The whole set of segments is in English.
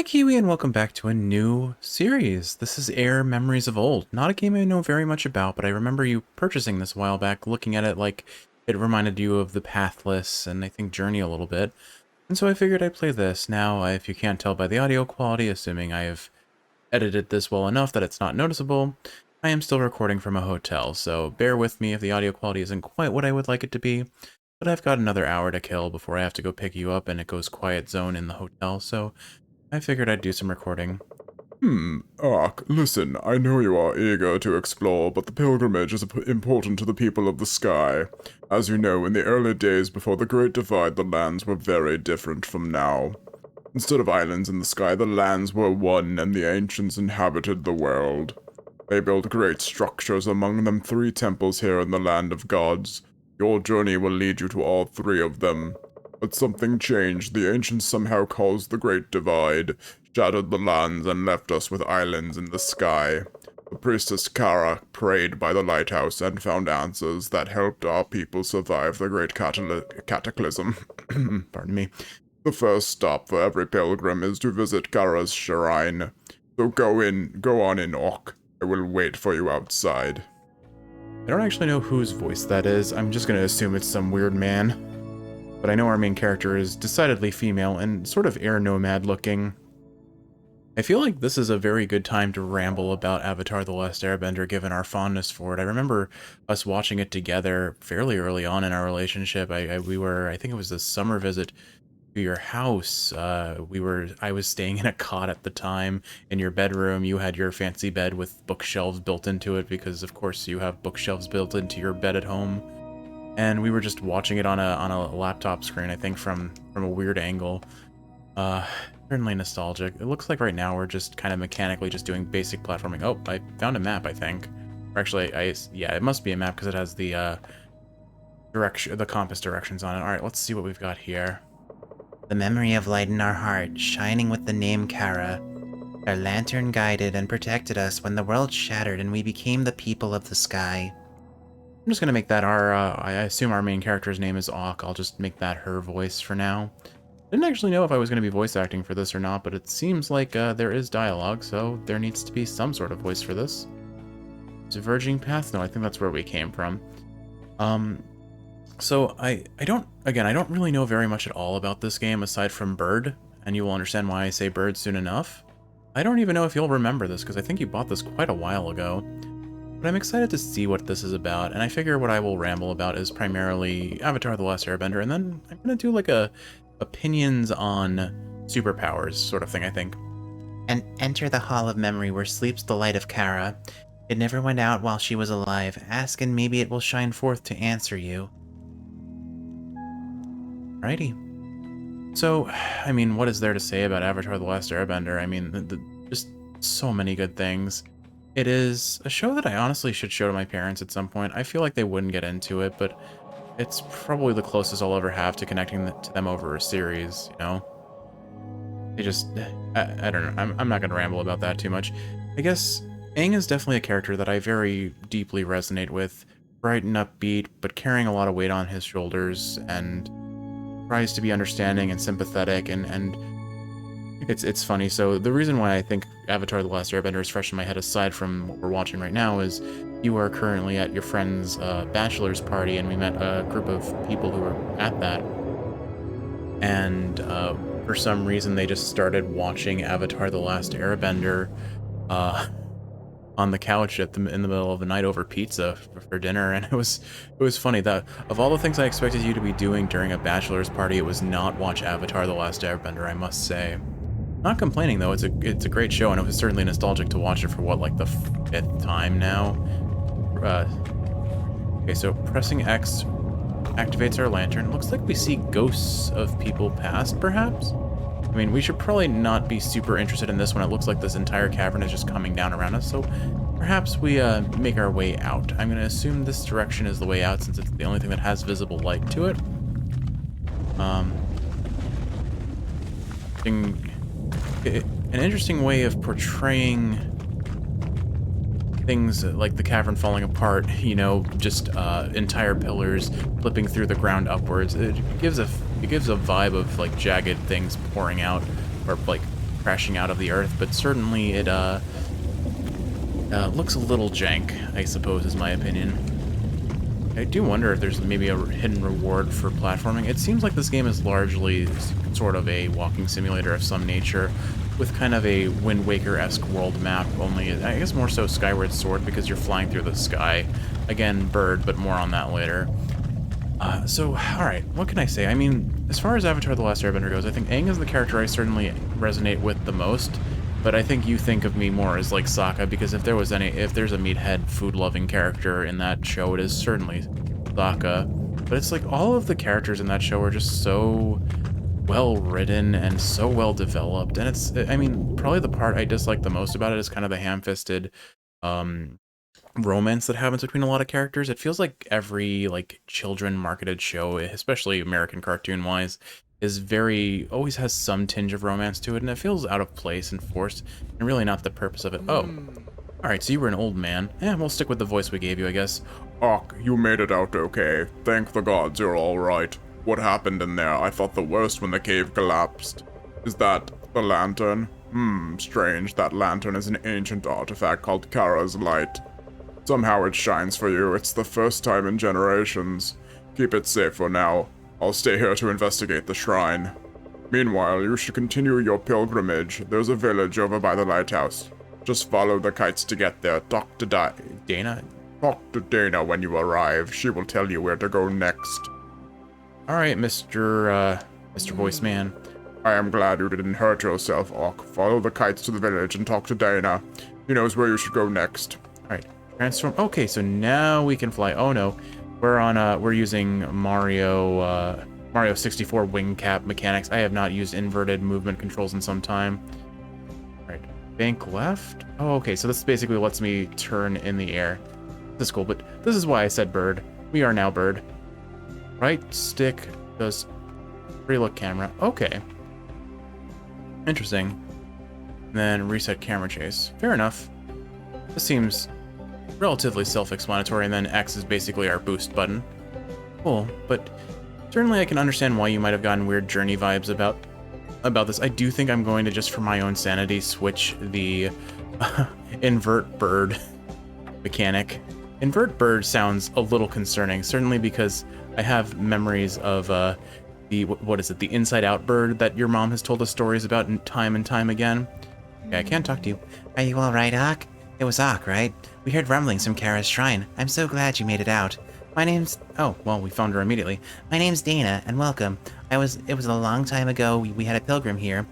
Kiwi, and welcome back to a new series. This is Air Memories of Old. Not a game I know very much about, but I remember you purchasing this a while back, looking at it like it reminded you of the Pathless and I think Journey a little bit. And so I figured I'd play this. Now, if you can't tell by the audio quality, assuming I have edited this well enough that it's not noticeable, I am still recording from a hotel, so bear with me if the audio quality isn't quite what I would like it to be. But I've got another hour to kill before I have to go pick you up, and it goes quiet zone in the hotel, so I figured I'd do some recording. Ark, listen, I know you are eager to explore, but the pilgrimage is important to the people of the sky. As you know, in the early days before the Great Divide, the lands were very different from now. Instead of islands in the sky, the lands were one, and the ancients inhabited the world. They built great structures, among them 3 temples here in the land of gods. Your journey will lead you to all 3 of them. But something changed. The ancients somehow caused the Great Divide, shattered the lands, and left us with islands in the sky. The priestess Kara prayed by the lighthouse and found answers that helped our people survive the great cataclysm. Pardon me. The first stop for every pilgrim is to visit Kara's shrine. So go on in, Orc. I will wait for you outside. I don't actually know whose voice that is. I'm just gonna assume it's some weird man. But I know our main character is decidedly female and sort of air nomad looking. I feel like this is a very good time to ramble about Avatar: The Last Airbender given our fondness for it. I remember us watching it together fairly early on in our relationship. I think it was the summer visit to your house. I was staying in a cot at the time in your bedroom. You had your fancy bed with bookshelves built into it because of course you have bookshelves built into your bed at home. And we were just watching it on a laptop screen, I think from a weird angle. Certainly nostalgic. It looks like right now we're just kind of mechanically just doing basic platforming. Oh, I found a map, I think. Or actually, yeah, it must be a map because it has the the compass directions on it. All right, let's see what we've got here. The memory of light in our heart, shining with the name Kara. Our lantern guided and protected us when the world shattered and we became the people of the sky. I'm just gonna make that our, I assume our main character's name is Auk. I'll just make that her voice for now. Didn't actually know if I was gonna be voice acting for this or not, but it seems like there is dialogue, so there needs to be some sort of voice for this. Diverging path? No, I think that's where we came from. So I don't really know very much at all about this game aside from Bird, and you will understand why I say Bird soon enough. I don't even know if you'll remember this, because I think you bought this quite a while ago. But I'm excited to see what this is about, and I figure what I will ramble about is primarily Avatar: The Last Airbender, and then I'm gonna do like a opinions on superpowers sort of thing, I think. And enter the Hall of Memory where sleeps the light of Kara. It never went out while she was alive. Ask and maybe it will shine forth to answer you. Righty. So, I mean, what is there to say about Avatar: The Last Airbender? I mean, just so many good things. It is a show that I honestly should show to my parents at some point. I feel like they wouldn't get into it, but it's probably the closest I'll ever have to connecting to them over a series, you know? They just, I don't know, I'm not going to ramble about that too much. I guess Aang is definitely a character that I very deeply resonate with. Bright and upbeat, but carrying a lot of weight on his shoulders, and tries to be understanding and sympathetic, and it's funny. So the reason why I think Avatar: The Last Airbender is fresh in my head, aside from what we're watching right now, is you are currently at your friend's bachelor's party, and we met a group of people who were at that. And for some reason, they just started watching Avatar: The Last Airbender on the couch in the middle of the night over pizza for dinner, and it was funny that of all the things I expected you to be doing during a bachelor's party, it was not watch Avatar: The Last Airbender, I must say. Not complaining though, it's a great show, and it was certainly nostalgic to watch it for what, like the 5th time now. Okay, so pressing X activates our lantern. Looks like we see ghosts of people past, perhaps? I mean, we should probably not be super interested in this one. It looks like this entire cavern is just coming down around us, so perhaps we make our way out. I'm going to assume this direction is the way out since it's the only thing that has visible light to it. An interesting way of portraying things like the cavern falling apart, you know, just entire pillars flipping through the ground upwards. It gives a vibe of like jagged things pouring out, or like crashing out of the earth, but certainly it looks a little jank, I suppose, is my opinion. I do wonder if there's maybe a hidden reward for platforming. It seems like this game is largely sort of a walking simulator of some nature, with kind of a Wind Waker-esque world map, only I guess more so Skyward Sword because you're flying through the sky. Again, bird, but more on that later. Alright, what can I say? I mean, as far as Avatar The Last Airbender goes, I think Aang is the character I certainly resonate with the most, but I think you think of me more as like Sokka, because if there's a meathead, food-loving character in that show, it is certainly Sokka. But it's like all of the characters in that show are just so well written and so well developed, and it's, I mean, probably the part I dislike the most about it is kind of the ham-fisted romance that happens between a lot of characters. It feels like every like children marketed show, especially American cartoon wise, is always has some tinge of romance to it, and it feels out of place and forced and really not the purpose of it. Oh, alright, so you were an old man. Yeah, we'll stick with the voice we gave you, I guess. Och, you made it out okay. Thank the gods you're alright. What happened in there? I thought the worst when the cave collapsed. Is that the lantern? Strange. That lantern is an ancient artifact called Kara's Light. Somehow it shines for you. It's the first time in generations. Keep it safe for now. I'll stay here to investigate the shrine. Meanwhile, you should continue your pilgrimage. There's a village over by the lighthouse. Just follow the kites to get there. Talk to Dana? Talk to Dana when you arrive. She will tell you where to go next. Alright, Mr. Voice Man. I am glad you didn't hurt yourself, Orc. Follow the kites to the village and talk to Dana. He knows where you should go next. Alright, transform. Okay, so now we can fly. Oh no, we're using Mario 64 wing cap mechanics. I have not used inverted movement controls in some time. Alright, bank left. Oh, okay, so this basically lets me turn in the air. This is cool, but this is why I said bird. We are now bird. Right stick does relook camera. Okay. Interesting. And then reset camera chase. Fair enough. This seems relatively self-explanatory, and then X is basically our boost button. Cool, but certainly I can understand why you might have gotten weird Journey vibes about this. I do think I'm going to, just for my own sanity, switch the invert bird mechanic. Invert bird sounds a little concerning, certainly because I have memories of the Inside Out bird that your mom has told us stories about time and time again. Okay, I can't talk to you. Are you alright, Ak? It was Ak, right? We heard rumblings from Kara's shrine. I'm so glad you made it out. My name's... Oh, well, we found her immediately. My name's Dana, and welcome. It was a long time ago we had a pilgrim here.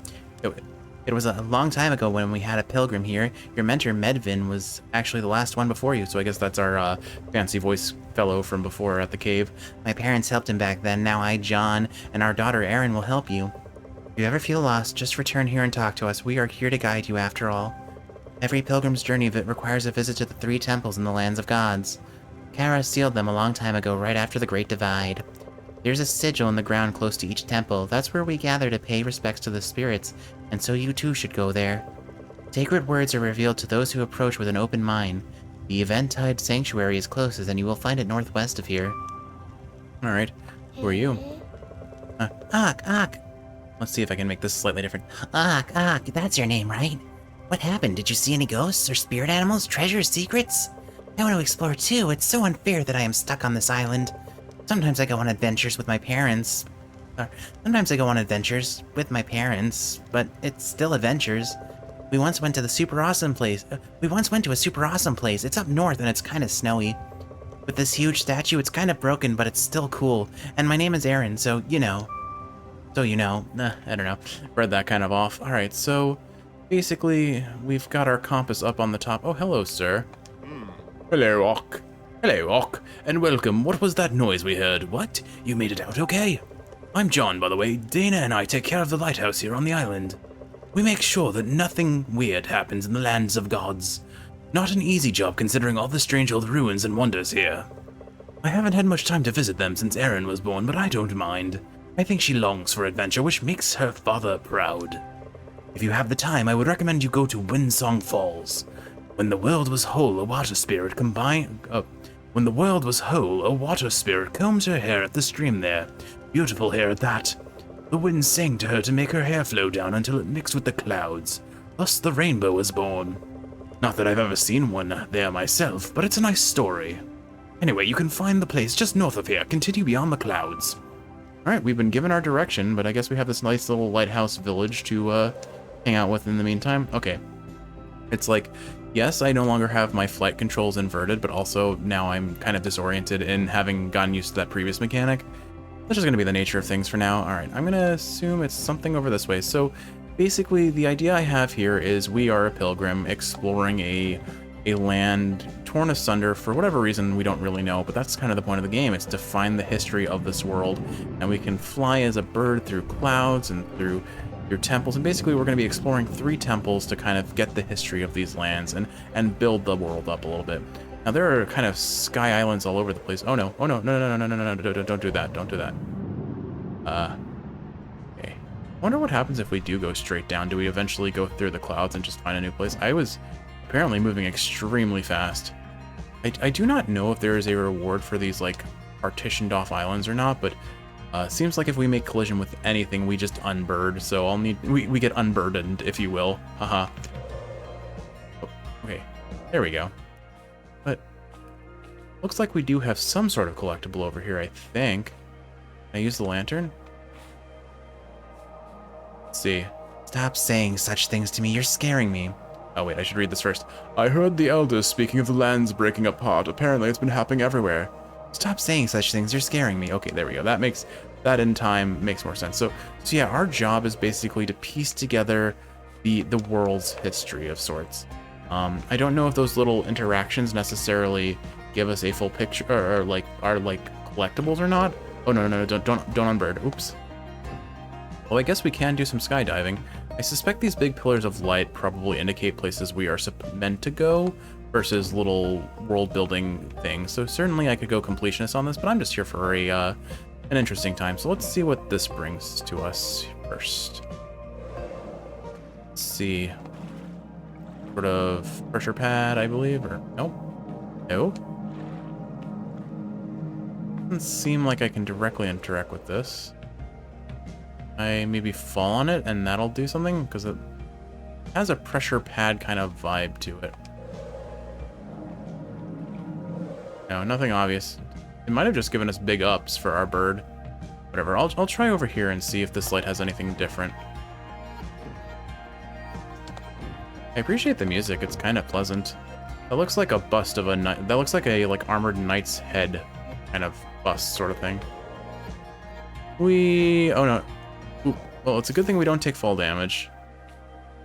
It was a long time ago when we had a pilgrim here. Your mentor, Medvin, was actually the last one before you, so I guess that's our fancy voice fellow from before at the cave. My parents helped him back then. Now I, John, and our daughter, Erin, will help you. If you ever feel lost, just return here and talk to us. We are here to guide you after all. Every pilgrim's journey requires a visit to the 3 temples in the lands of gods. Kara sealed them a long time ago, right after the Great Divide. There's a sigil in the ground close to each temple. That's where we gather to pay respects to the spirits, and so you too should go there. Sacred words are revealed to those who approach with an open mind. The Eventide Sanctuary is closest, and you will find it northwest of here. Alright, who are you? Ak. Let's see if I can make this slightly different. Ak, that's your name, right? What happened? Did you see any ghosts or spirit animals, treasures, secrets? I want to explore too. It's so unfair that I am stuck on this island. Sometimes I go on adventures with my parents. But it's still adventures. We once went to a super awesome place. It's up north and it's kind of snowy. With this huge statue, it's kind of broken, but it's still cool. And my name is Aaron, so you know. I don't know. Read that kind of off. Alright, so basically, we've got our compass up on the top. Oh, hello, sir. Hello, Orc. Hello, Orc, and welcome. What was that noise we heard? What? You made it out okay? I'm John, by the way. Dana and I take care of the lighthouse here on the island. We make sure that nothing weird happens in the lands of gods. Not an easy job considering all the strange old ruins and wonders here. I haven't had much time to visit them since Erin was born, but I don't mind. I think she longs for adventure, which makes her father proud. If you have the time, I would recommend you go to Windsong Falls. When the world was whole, a water spirit combs her hair at the stream there. Beautiful hair at that. The wind sang to her to make her hair flow down until it mixed with the clouds. Thus the rainbow was born. Not that I've ever seen one there myself, but it's a nice story. Anyway, you can find the place just north of here. Continue beyond the clouds. Alright, we've been given our direction, but I guess we have this nice little lighthouse village to hang out with in the meantime. Okay. It's like, yes, I no longer have my flight controls inverted, but also now I'm kind of disoriented in having gotten used to that previous mechanic. That's just going to be the nature of things for now. Alright, I'm going to assume it's something over this way. So basically, the idea I have here is we are a pilgrim exploring a land torn asunder for whatever reason we don't really know, but that's kind of the point of the game. It's to find the history of this world, and we can fly as a bird through clouds and through temples, and basically we're going to be exploring 3 temples to kind of get the history of these lands and build the world up a little bit. Now there are kind of sky islands all over the place. Oh no, oh no, no, no, no, no, no, no, don't do that, don't do that. Okay. I wonder what happens if we do go straight down. Do we eventually go through the clouds and just find a new place? I was apparently moving extremely fast. I do not know if there is a reward for these, like, partitioned off islands or not, but seems like if we make collision with anything, we just unbird, so we get unburdened, if you will. Haha. Oh, okay, there we go. But looks like we do have some sort of collectible over here, I think. Can I use the lantern? Let's see. Stop saying such things to me. You're scaring me. Oh wait, I should read this first. I heard the elders speaking of the lands breaking apart. Apparently it's been happening everywhere. Stop saying such things. You're scaring me. Okay, there we go. That in time makes more sense. So yeah, our job is basically to piece together the world's history of sorts. I don't know if those little interactions necessarily give us a full picture or like are like collectibles or not. Oh no, don't unbird. Oops. Well, I guess we can do some skydiving. I suspect these big pillars of light probably indicate places we are meant to go versus little world-building things. So certainly I could go completionist on this, but I'm just here for an interesting time. So let's see what this brings to us first. Let's see. Sort of pressure pad, I believe, or nope. No. Doesn't seem like I can directly interact with this. I maybe fall on it and that'll do something, because it has a pressure pad kind of vibe to it. No, nothing obvious. It might have just given us big ups for our bird. Whatever, I'll try over here and see if this light has anything different. I appreciate the music, it's kind of pleasant. That looks like a bust of a knight. That looks like a armored knight's head kind of bust sort of thing. Oh no. Well, it's a good thing we don't take fall damage.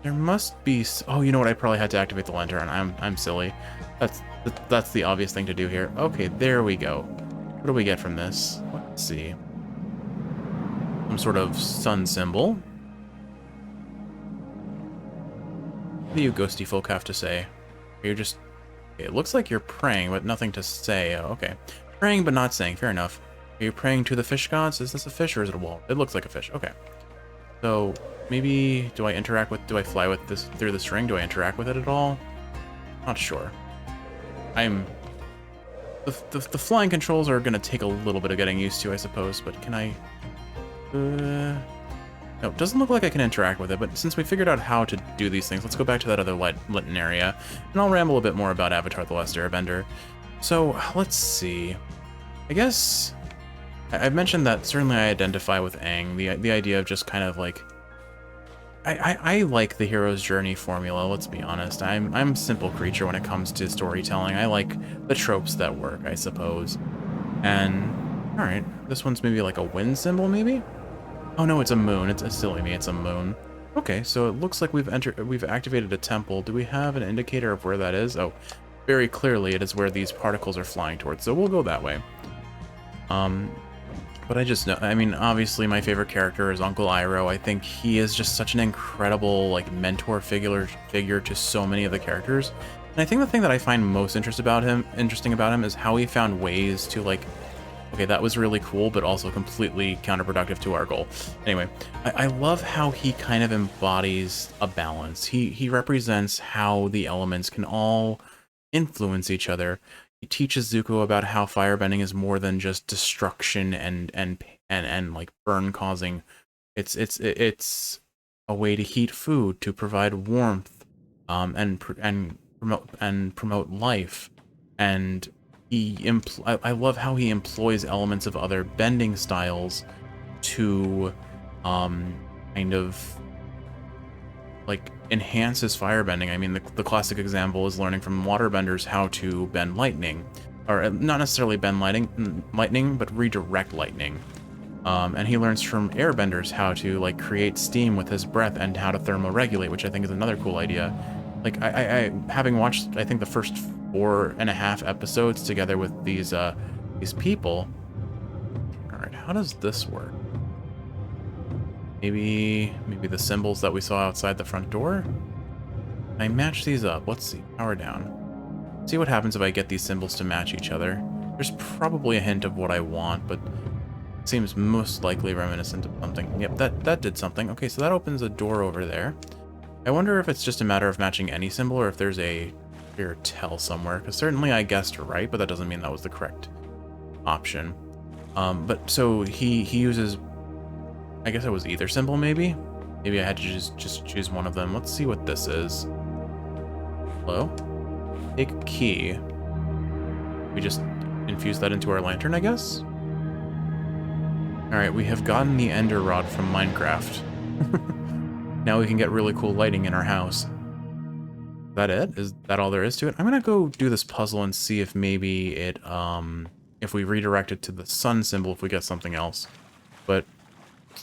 There must be... Oh, you know what? I probably had to activate the lantern. I'm silly. That's the obvious thing to do here. Okay, there we go. What do we get from this? Let's see. Some sort of sun symbol. What do you ghosty folk have to say? You're just... Okay, it looks like you're praying, but nothing to say. Oh, okay. Praying, but not saying. Fair enough. Are you praying to the fish gods? Is this a fish or is it a wall? It looks like a fish. Okay. So maybe do I fly with this through the string? Do I interact with it at all? Not sure. The flying controls are gonna take a little bit of getting used to, I suppose, but can I... No, it doesn't look like I can interact with it, but since we figured out how to do these things, let's go back to that other Litten area, and I'll ramble a bit more about Avatar: The Last Airbender. So, let's see. I guess... I've mentioned that certainly I identify with Aang, the idea of just kind of like... I like the hero's journey formula, let's be honest. I'm a simple creature when it comes to storytelling. I like the tropes that work, I suppose. And, alright, this one's maybe like a wind symbol, maybe? Oh no, it's a moon. It's a silly me, it's a moon. Okay, so it looks like we've activated a temple. Do we have an indicator of where that is? Oh, very clearly it is where these particles are flying towards, so we'll go that way. But I just know, I mean, obviously my favorite character is Uncle Iroh. I think he is just such an incredible, like, mentor figure to so many of the characters. And I think the thing that I find most interesting about him is how he found ways to, like, okay, that was really cool, but also completely counterproductive to our goal. Anyway, I love how he kind of embodies a balance. He represents how the elements can all influence each other. He teaches Zuko about how firebending is more than just destruction and like burn causing It's a way to heat food, to provide warmth, and promote life. And I love how he employs elements of other bending styles to kind of like enhance his firebending. I mean, the classic example is learning from waterbenders how to bend lightning, or not necessarily bend lightning, but redirect lightning. And he learns from airbenders how to like create steam with his breath and how to thermoregulate, which I think is another cool idea. Like I having watched, I think, the first 4.5 episodes together with these people. All right, how does this work? Maybe the symbols that we saw outside the front door? I match these up. Let's see. Power down. See what happens if I get these symbols to match each other. There's probably a hint of what I want, but it seems most likely reminiscent of something. Yep, that did something. Okay, so that opens a door over there. I wonder if it's just a matter of matching any symbol or if there's a clear tell somewhere, because certainly I guessed right, but that doesn't mean that was the correct option. But so he uses, I guess it was either symbol, maybe? Maybe I had to just choose one of them. Let's see what this is. Hello? Take a key. We just infuse that into our lantern, I guess? Alright, we have gotten the ender rod from Minecraft. Now we can get really cool lighting in our house. Is that it? Is that all there is to it? I'm gonna go do this puzzle and see if maybe it, if we redirect it to the sun symbol, if we get something else. But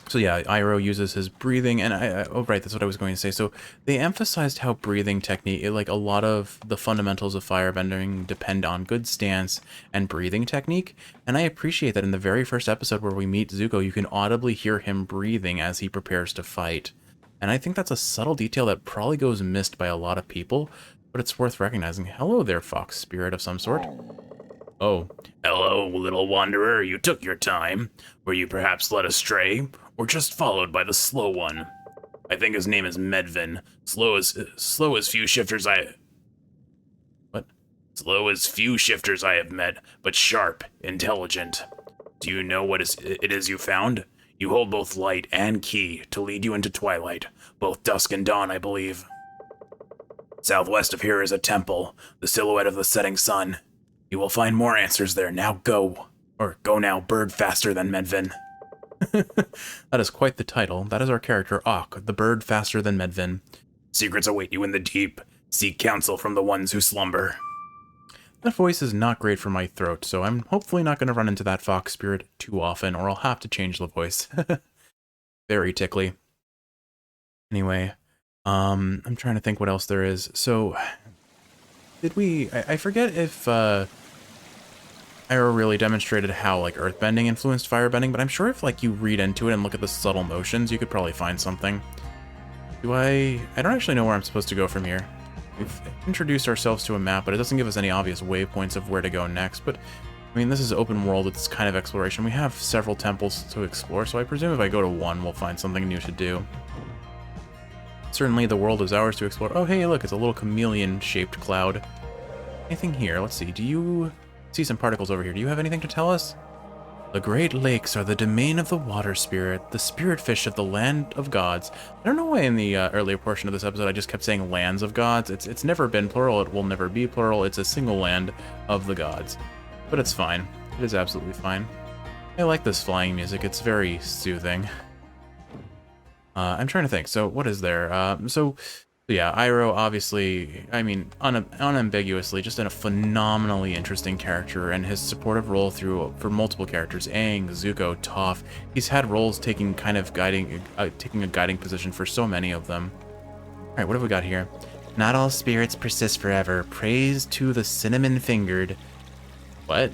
so yeah, Iroh uses his breathing, and oh right, that's what I was going to say. So they emphasized how breathing technique, like a lot of the fundamentals of firebending depend on good stance and breathing technique, and I appreciate that in the very first episode where we meet Zuko, you can audibly hear him breathing as he prepares to fight. And I think that's a subtle detail that probably goes missed by a lot of people, but it's worth recognizing. Hello there, fox spirit of some sort. Oh. Hello, little wanderer. You took your time. Were you perhaps led astray, or just followed by the slow one? I think his name is Medvin. Slow as few shifters What? Slow as few shifters I have met, but sharp, intelligent. Do you know what it is you found? You hold both light and key to lead you into twilight, both dusk and dawn, I believe. Southwest of here is a temple, the silhouette of the setting sun. You will find more answers there. Now go. Or go now, bird faster than Medvin. That is quite the title. That is our character, Ak, the bird faster than Medvin. Secrets await you in the deep. Seek counsel from the ones who slumber. That voice is not great for my throat, so I'm hopefully not going to run into that fox spirit too often, or I'll have to change the voice. Very tickly. Anyway, I'm trying to think what else there is. So, did we... I forget if Iroh really demonstrated how like earthbending influenced firebending, but I'm sure if like you read into it and look at the subtle motions, you could probably find something. I don't actually know where I'm supposed to go from here. We've introduced ourselves to a map, but it doesn't give us any obvious waypoints of where to go next. But, I mean, this is open world, it's kind of exploration. We have several temples to explore, so I presume if I go to one, we'll find something new to do. Certainly, the world is ours to explore. Oh, hey, look, it's a little chameleon-shaped cloud. Anything here? Let's see. Do you see some particles over here? Do you have anything to tell us? The Great Lakes are the domain of the water spirit, the spirit fish of the land of gods. I don't know why in the earlier portion of this episode I just kept saying lands of gods. It's never been plural, it will never be plural, it's a single land of the gods. But it's fine. It is absolutely fine. I like this flying music, it's very soothing. I'm trying to think, so what is there? Yeah, Iroh, obviously, I mean, unambiguously, just a phenomenally interesting character, and his supportive role for multiple characters, Aang, Zuko, Toph, he's had roles taking a guiding position for so many of them. All right, what have we got here? Not all spirits persist forever. Praise to the cinnamon-fingered. What?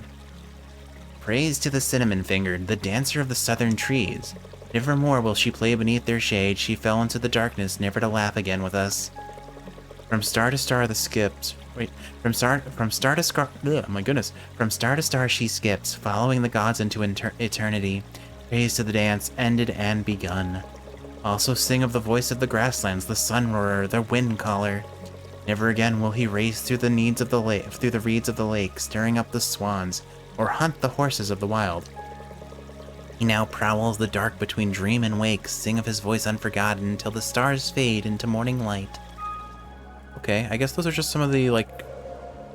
Praise to the cinnamon-fingered, the dancer of the southern trees. Nevermore will she play beneath their shade. She fell into the darkness, never to laugh again with us. From star to star the skips. Wait, from star to star. Ugh, my goodness. From star to star she skips, following the gods into eternity. Praise to the dance, ended and begun. Also sing of the voice of the grasslands, the sun roarer, the wind caller. Never again will he race through the reeds of the lake, stirring up the swans, or hunt the horses of the wild. He now prowls the dark between dream and wake, sing of his voice unforgotten until the stars fade into morning light. Okay, I guess those are just some of the, like,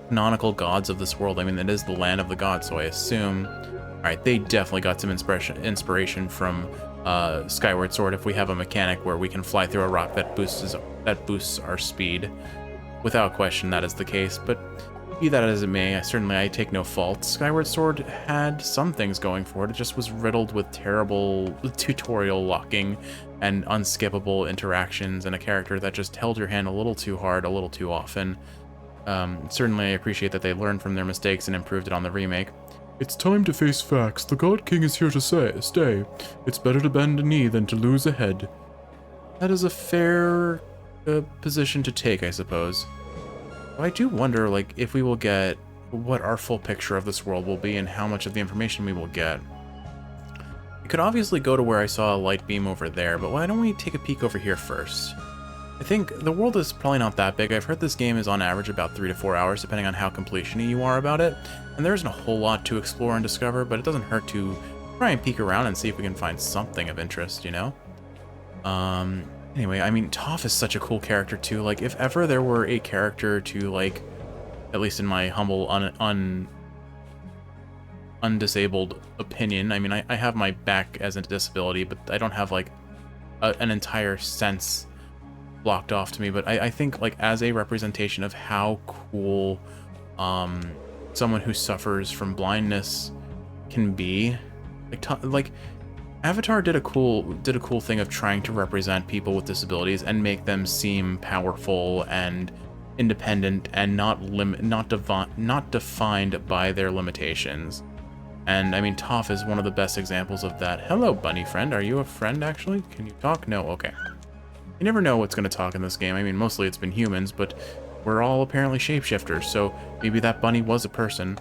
canonical gods of this world. I mean, it is the land of the gods, so I assume... Alright, they definitely got some inspiration from Skyward Sword if we have a mechanic where we can fly through a rock that boosts our speed. Without question, that is the case, but be that as it may, I take no fault. Skyward Sword had some things going for it. It just was riddled with terrible tutorial locking and unskippable interactions and a character that just held your hand a little too hard, a little too often. Certainly I appreciate that they learned from their mistakes and improved it on the remake. It's time to face facts. The God King is here to stay. It's better to bend a knee than to lose a head. That is a fair position to take, I suppose. But I do wonder, like, if we will get what our full picture of this world will be and how much of the information we will get. We could obviously go to where I saw a light beam over there, but why don't we take a peek over here first? I think the world is probably not that big. I've heard this game is on average about 3 to 4 hours, depending on how completion-y you are about it. And there isn't a whole lot to explore and discover, but it doesn't hurt to try and peek around and see if we can find something of interest, you know? Anyway, I mean, Toph is such a cool character too. Like, if ever there were a character to, like, at least in my humble, undisabled opinion, I mean, I have my back as a disability, but I don't have, like, an entire sense blocked off to me. But I think, like, as a representation of how cool someone who suffers from blindness can be, like Avatar did a cool thing of trying to represent people with disabilities and make them seem powerful and independent and not defined by their limitations. And I mean, Toph is one of the best examples of that. Hello, bunny friend. Are you a friend, actually? Can you talk? No? Okay. You never know what's going to talk in this game. I mean, mostly it's been humans, but we're all apparently shapeshifters, so maybe that bunny was a person.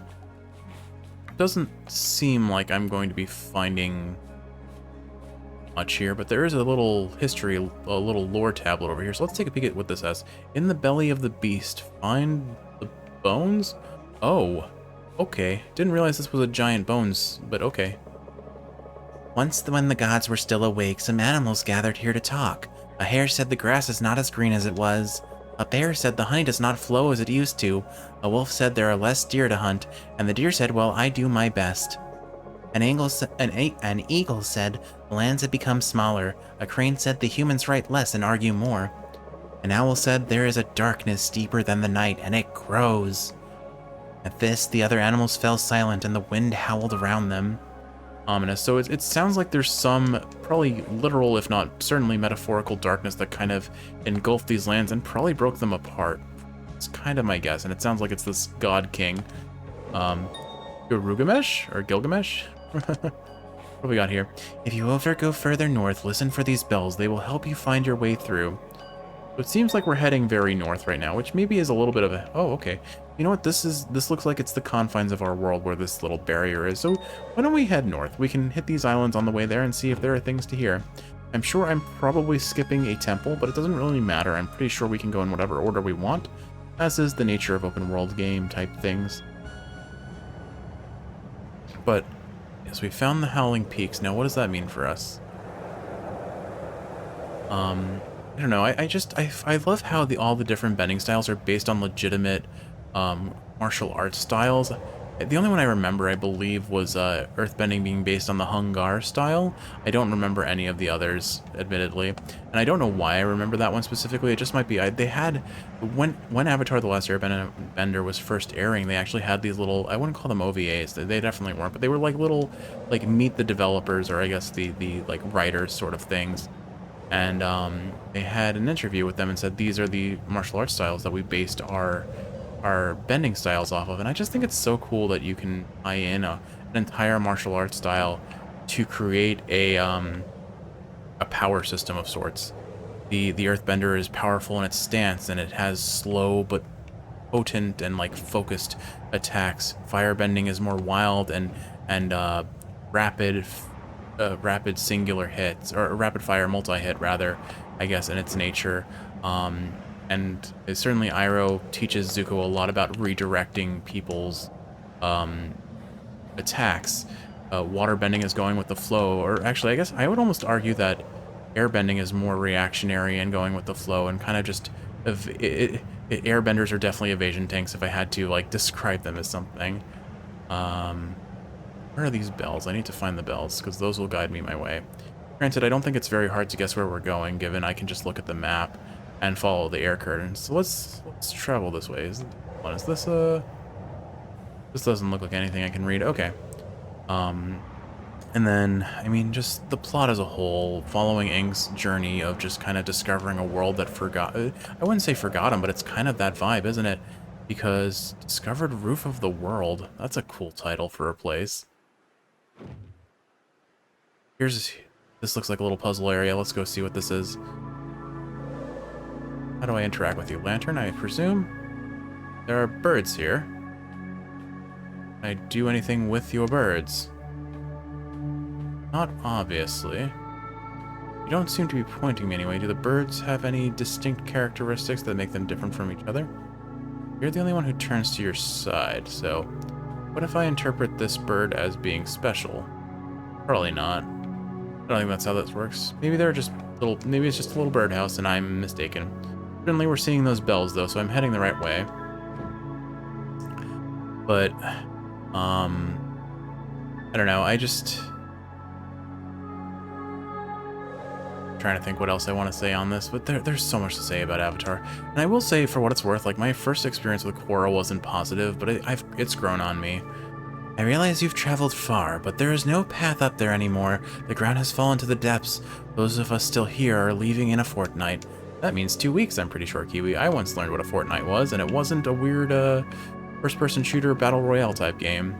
It doesn't seem like I'm going to be finding much here, but there is a little history, a little lore tablet over here, so let's take a peek at what this says. In the belly of the beast, find the bones? Oh, okay. Didn't realize this was a giant bones, but okay. Once when the gods were still awake, some animals gathered here to talk. A hare said the grass is not as green as it was. A bear said the honey does not flow as it used to. A wolf said there are less deer to hunt, and the deer said, well, I do my best. An eagle said the lands had become smaller. A crane said the humans write less and argue more. An owl said there is a darkness deeper than the night, and it grows. At this, the other animals fell silent, and the wind howled around them. Ominous. So it sounds like there's some probably literal, if not certainly metaphorical darkness that kind of engulfed these lands and probably broke them apart. It's kind of my guess, and it sounds like it's this god king. Gilgamesh? Or Gilgamesh? What have we got here? If you ever go further north, listen for these bells. They will help you find your way through. So it seems like we're heading very north right now, which maybe is a little bit of a... Oh, okay. You know what? This looks like it's the confines of our world where this little barrier is. So why don't we head north? We can hit these islands on the way there and see if there are things to hear. I'm sure I'm probably skipping a temple, but it doesn't really matter. I'm pretty sure we can go in whatever order we want, as is the nature of open world game type things. But yes, we found the Howling Peaks. Now, what does that mean for us? I don't know. I love how all the different bending styles are based on legitimate martial arts styles. The only one I remember, I believe, was earthbending being based on the Hungar style. I don't remember any of the others, admittedly, and I don't know why I remember that one specifically. It just might be they had when Avatar: The Last Airbender was first airing, they actually had these little, I wouldn't call them OVAs. They definitely weren't, but they were like little, like, meet the developers, or I guess the like writers sort of things. And they had an interview with them and said these are the martial arts styles that we based our bending styles off of. And I just think it's so cool that you can tie in an entire martial arts style to create a power system of sorts. The earthbender is powerful in its stance, and it has slow but potent and like focused attacks. Firebending is more wild and rapid singular hits, or rapid fire multi-hit rather, I guess, in its nature. And certainly Iroh teaches Zuko a lot about redirecting people's attacks. water bending is going with the flow, or actually, I guess I would almost argue that airbending is more reactionary and going with the flow, and kind of just airbenders are definitely evasion tanks if I had to like describe them as something. Where are these bells? I need to find the bells because those will guide me my way. Granted, I don't think it's very hard to guess where we're going, given I can just look at the map and follow the air curtains. So let's travel this way. Is this this doesn't look like anything I can read. Okay. And then, I mean, just the plot as a whole, following Aang's journey of just kind of discovering a world that I wouldn't say forgot him, but it's kind of that vibe, isn't it? Because Discovered Roof of the World, that's a cool title for a place. This looks like a little puzzle area. Let's go see what this is. How do I interact with you? Lantern, I presume? There are birds here. Can I do anything with your birds? Not obviously. You don't seem to be pointing me anyway. Do the birds have any distinct characteristics that make them different from each other? You're the only one who turns to your side, so what if I interpret this bird as being special? Probably not. I don't think that's how this works. Maybe they're just maybe it's just a little birdhouse and I'm mistaken. Certainly we're seeing those bells though, so I'm heading the right way. But, I don't know, trying to think what else I want to say on this, but there's so much to say about Avatar. And I will say, for what it's worth, like, my first experience with Korra wasn't positive, but it's grown on me. I realize you've traveled far, but there is no path up there anymore. The ground has fallen to the depths. Those of us still here are leaving in a fortnight. That means 2 weeks, I'm pretty sure, Kiwi. I once learned what a fortnight was, and it wasn't a weird, first-person shooter battle royale type game.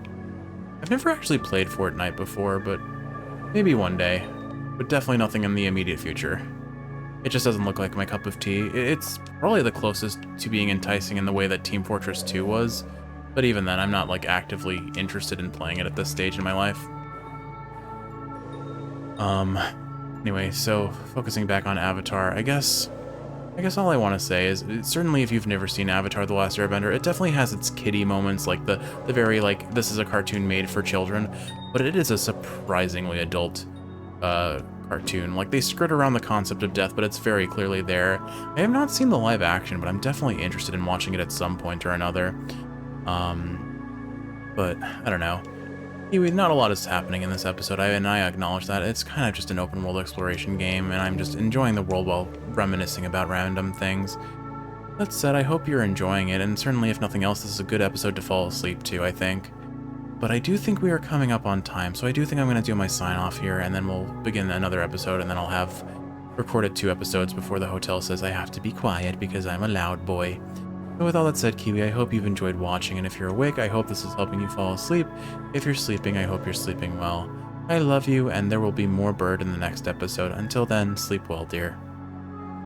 I've never actually played Fortnite before, but maybe one day. But definitely nothing in the immediate future. It just doesn't look like my cup of tea. It's probably the closest to being enticing in the way that Team Fortress 2 was, but even then, I'm not like actively interested in playing it at this stage in my life. Anyway, so focusing back on Avatar, I guess all I want to say is, certainly if you've never seen Avatar: The Last Airbender, it definitely has its kiddie moments, like the very, like, this is a cartoon made for children, but it is a surprisingly adult cartoon. Like, they skirt around the concept of death, but it's very clearly there. I have not seen the live action, but I'm definitely interested in watching it at some point or another. But I don't know. Anyway, not a lot is happening in this episode, and I acknowledge that. It's kind of just an open world exploration game, and I'm just enjoying the world while reminiscing about random things. That said, I hope you're enjoying it, and certainly if nothing else, this is a good episode to fall asleep to, I think. But I do think we are coming up on time, so I do think I'm going to do my sign-off here, and then we'll begin another episode, and then I'll have recorded 2 episodes before the hotel says I have to be quiet because I'm a loud boy. So with all that said, Kiwi, I hope you've enjoyed watching, and if you're awake, I hope this is helping you fall asleep. If you're sleeping, I hope you're sleeping well. I love you, and there will be more bird in the next episode. Until then, sleep well, dear.